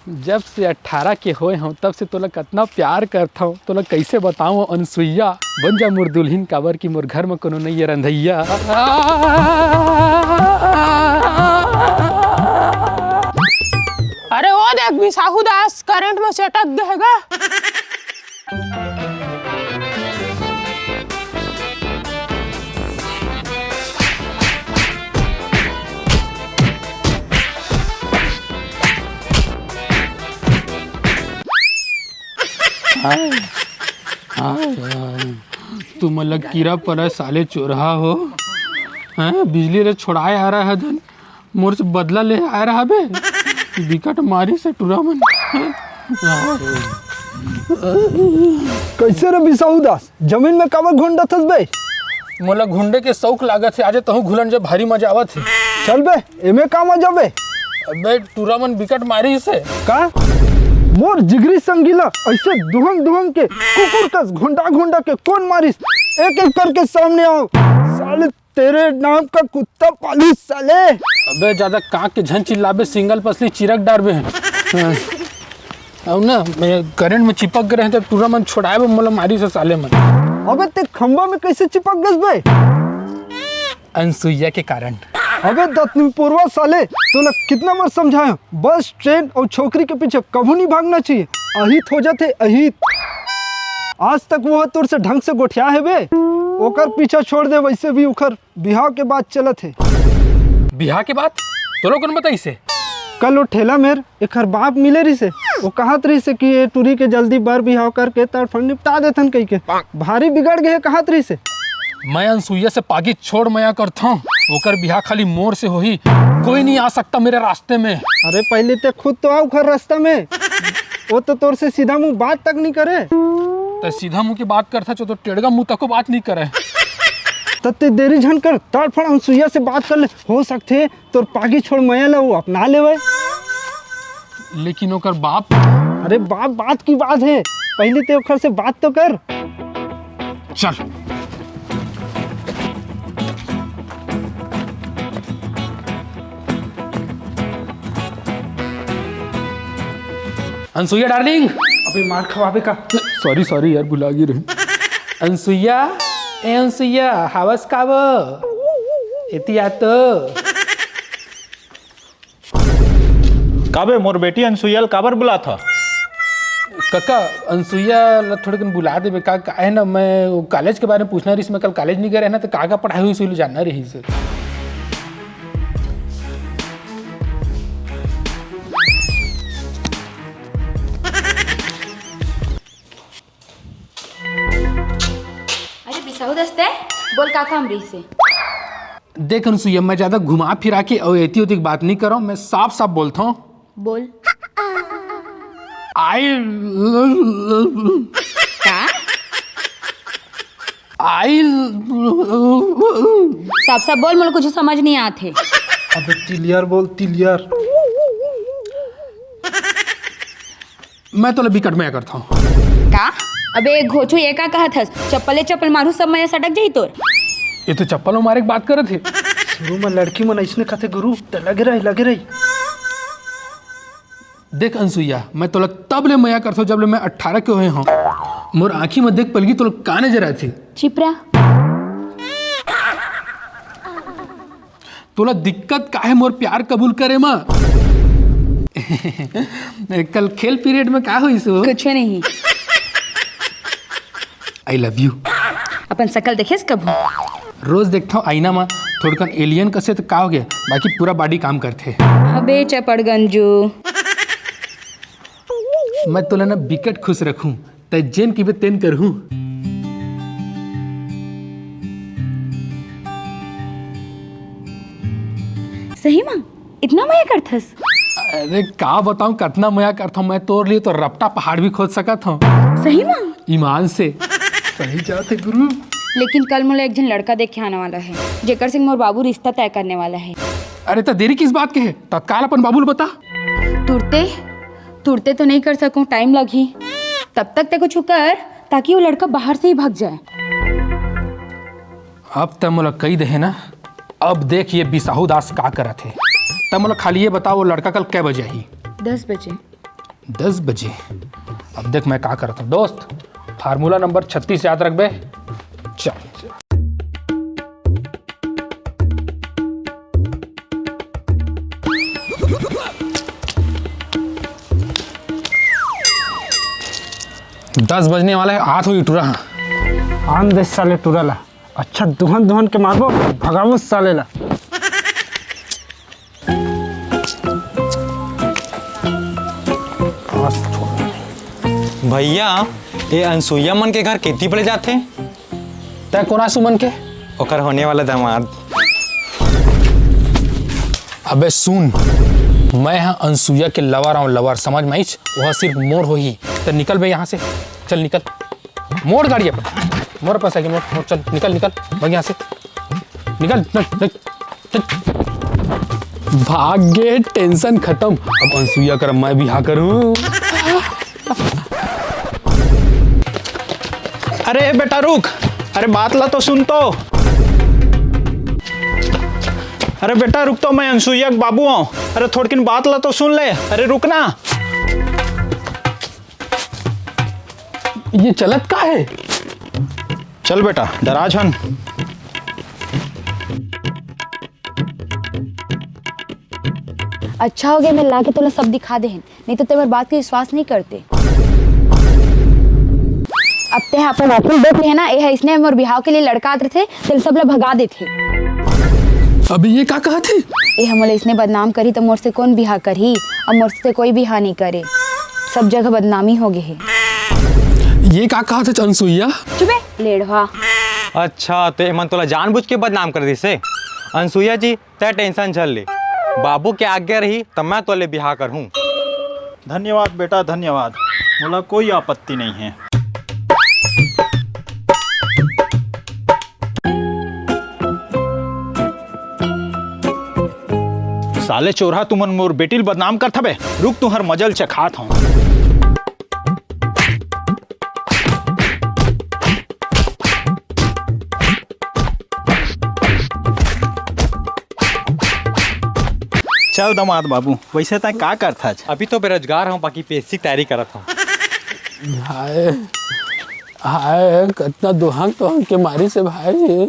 जब से 18 के होए हूँ तब से तोला कितना प्यार करता हूँ, तोला कैसे बताऊँ अनसुईया। बन जा मोर दुल्हन काबर की मोर घर में कोनो नहीं है रंधैया। अरे वो देख भी साहू दास करंट में से अटक देगा। तू मतलब कीड़ा पर साले चोरहा हो हैं? बिजली रे छोड़ाए आ रहा है धन, मोर से बदला ले आ रहा बे। विकट मारी से टूरा मन। कैसे रे बिसाहू दास, जमीन में काबर घुंडा थस बे? मोला घुंडे के शौक लागत है, आज तहु घुलन जब भारी मजा आवत है। चल बे, एमे का मजा बे? अबे टूरा मन विकट मारी से का मोर जिगरी संगीला ऐसे दुहंग दुहंग के कुकुर कस घुंडा के कौन मारिस? एक एक करके सामने आओ साले, तेरे नाम का कुत्ता पालू साले। अबे ज्यादा काक के झन चिल्लाबे, सिंगल पसली चिरक डारबे हैं। अब ना मैं करंट में चिपक गए हैं, तब टूरा मन छोड़ाए मोला मारी से साले मन। अबे ते खंबा में कैसे चिपक गस बे? अनसुईया के कारण। अबे दत्तपूर्वा साले, तूने कितना बार समझाया बस ट्रेन और छोकरी के पीछे कभी नहीं भागना चाहिए, अहित हो जाते अहित। आज तक वो तोर से ढंग से गोठिया है बे, ओकर पीछा छोड़ दे। वैसे भी उखर बिहार के बाद चलत है। बिहार के बाद तोरो कौन बताई से? कल वो ठेला मेर एकर बाप मिले रही से, वो कहत रही से कि ये टूरी के जल्दी बार बिहाव करके तड़फड़ निपटा देथन कही के। भारी बिगड़ गए कहत रही से। मैं अनसुईया से पागी छोड़ मया करता हूँ, ओकर बिहार खाली मोर से होही, कोई नहीं आ सकता मेरे रास्ते में। अरे पहले ते खुद तो आओ खर रास्ता में, वो तो तोर से सीधा मुंह बात तक नहीं करे। तो सीधा मुंह की बात करता तो टेढ़गा मुंह तक को बात नहीं करे। तत्ते देरी झन कर, तड़फड़ अनसुईया से बात कर ले, हो सकते तोर पागी छोड़ मया ला वो अपना लेवे। लेकिन ओकर बाप। अरे बात की बात है, पहले ते ओकर से बात तो कर। चल अनसुईया डार्लिंग। अबे मार खवाबे का। सॉरी यार, भुला गई रही। अनसुईया, ए अनसुईया, हावस काव एती आत। काबे मोर बेटी अनसुईया काबर बुला था? काका अनसुईया थोड़े दिन बुला दे का है ना, मैं कॉलेज के बारे में पूछना रही, मैं कल कॉलेज नहीं गया ना, तो का पढ़ाई हुई इसलिए जानना रही से। अरे बिसाहू दस्ते बोल का काम रही से? देख अनसुईया, मैं ज्यादा घुमा फिरा के और एती ओती बात नहीं कर रहा हूँ, मैं साफ साफ बोलता हूँ। बोल आई का? आई साफ साफ बोल, मुझे कुछ समझ नहीं आते। अबे तिलियर बोल, तिलियर। मैं तो विकट में करता हूँ। का? अबे घोचू ये का कहत हस? चप्पल मारू सब मैं सटक जाई तोर। ये तो चप्पल मारे बात कर रहे थे। शुरू में लड़की मन ऐसने खाते गुरु, तो लगे रही। देख अनसुईया, मैं तो तब ले मया करता हूँ जब ले मैं 18 के हुए हूँ। मोर आँखी में देख पलगी तो का नजर आए थे? छिपरा। तोला दिक्कत का है मोर प्यार कबूल करे माँ? कल खेल पीरियड में का हुई सो? कुछ नहीं। I love you. अपन शकल देखेस कब? रोज देखता हूँ आईना में, थोड़ा एलियन कसे तो का हो गया, बाकी पूरा बॉडी काम करते। अबे चपड़ गंजू, मैं तोला ना विकट खुश रखूं, ते जेन की भी तेन करहूं। सही मां इतना मया करथस? अरे का बताऊं कितना मया करता हूं, मैं तोर लिए तो रपटा पहाड़ भी खोद सकत हूं। सही मां? ईमान से। सही जाते गुरु। लेकिन कल मुझे एक जन लड़का देख के आने वाला है, जेकर सिंह मोर बाबू रिश्ता तय करने वाला है। अरे तो देरी किस बात के है, तत्काल अपन बाबूल बता। तुरते तो नहीं कर सकूं, टाइम लगी। तब तक तेको छू कर, ताकि वो लड़का बाहर से ही भाग जाए। अब तब मोला कही दे ना, अब देख ये बिसाहू दास का करत है। तब मोला खाली ये बताओ, वो लड़का कल कै बजे आई? 10 बजे। 10 बजे। अब देख मैं क्या करता हूँ दोस्त, फार्मूला नंबर 36 याद रख बे। चल दस बजने वाला है, हाथ हुई टूरा। आन दे साले टुराला, अच्छा दुहन दुहन के मारबो, भगावो साले ला। भैया ये अनसुईया मन के घर खेती पड़े जाते। तय कोना सुमन के ओकर होने वाला दामाद। अबे सुन, मैं यहाँ अनसुईया के लवर हूँ, लवर समझ में आइच। वह सिर्फ मोर हो ही तो निकल बे यहाँ से, चल निकल। मोड़ गाड़ी अपन, मोड़ पर साइकिल मोड़, मोड़ चल निकल निकल भाग यहाँ से, निकल भाग गए, टेंशन खत्म। अब अनसुईया कर मैं भी हाँ करूँ। अरे बेटा रुक, अरे बात ला तो सुन तो। अरे बेटा रुक तो, मैं अनसुईया के बाबू हूँ। अरे थोड़किन बात ला तो सुन ले। अरे रुक ना। ये चलत का है? चल बेटा दराज हन। अच्छा हो गया मैं ला के तोला सब दिखा दे, नहीं तो तेरे बात का विश्वास नहीं करते। अब ते अपन वापस देख लिया ना, ये है इसने मोर बिहाव के लिए लड़का आते थे, तेल सब लोग भगा देते। अभी ये क्या कहा थे? ये हमले इसने बदनाम करी तो मोर से कौन बिहा करी, अब मोर से कोई बिहा नहीं करे, सब जगह बदनामी हो गई है। ये क्या कहा था अनसुईया? चुपे लेढ़वा। अच्छा तो मन तोला जानबूझ के बदनाम कर दी से। अनसुईया जी तय टेंशन झल ले, बाबू के आज्ञा रही तब मैं तोले बिहा कर हूँ। धन्यवाद बेटा धन्यवाद, बोला कोई आपत्ति नहीं है। साले चोरहा तुमन मोर बेटिल बदनाम कर थबे। रुक तू हर मजल चखात हूँ। चल दमाद बाबू, वैसे तय का करता? अभी तो बेरोजगार हूँ, बाकी पीएससी की तैयारी करत हूँ। हाय हाय, कितना दुहांग तो के मारी से भाई।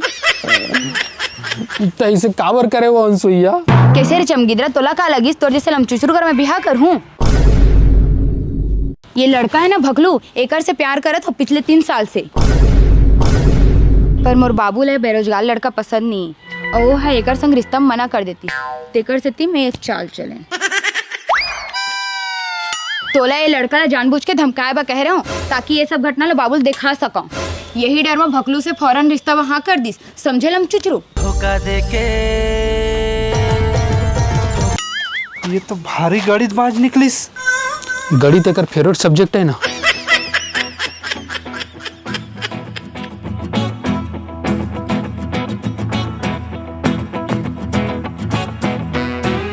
तो इसे कावर करे वो अनसुईया? कैसे रे चमगिदरा, तोला का लगी तोर जैसे लमचुचुर कर मैं बिहा कर हूँ। ये लड़का है ना भगलू, एकर से प्यार करत हो पिछले 3 साल से, पर मोर बाबू ले बेरोजगार लड़का पसंद नहीं, और वो है एकर संग रिश्ता मना कर देती, तेकर से ती मैं एक चाल चले। तोला ये लड़का ला जानबूझ के धमकाए बा कह रहे हो, ताकि ये सब घटना ला बाबुल दिखा सका। यही डर में भकलू से फौरन रिश्ता वहाँ कर दिस, समझे लमचुचरू? ये तो भारी गणित बाज निकलिस। गणित एक फेवरेट सब्जेक्ट है ना।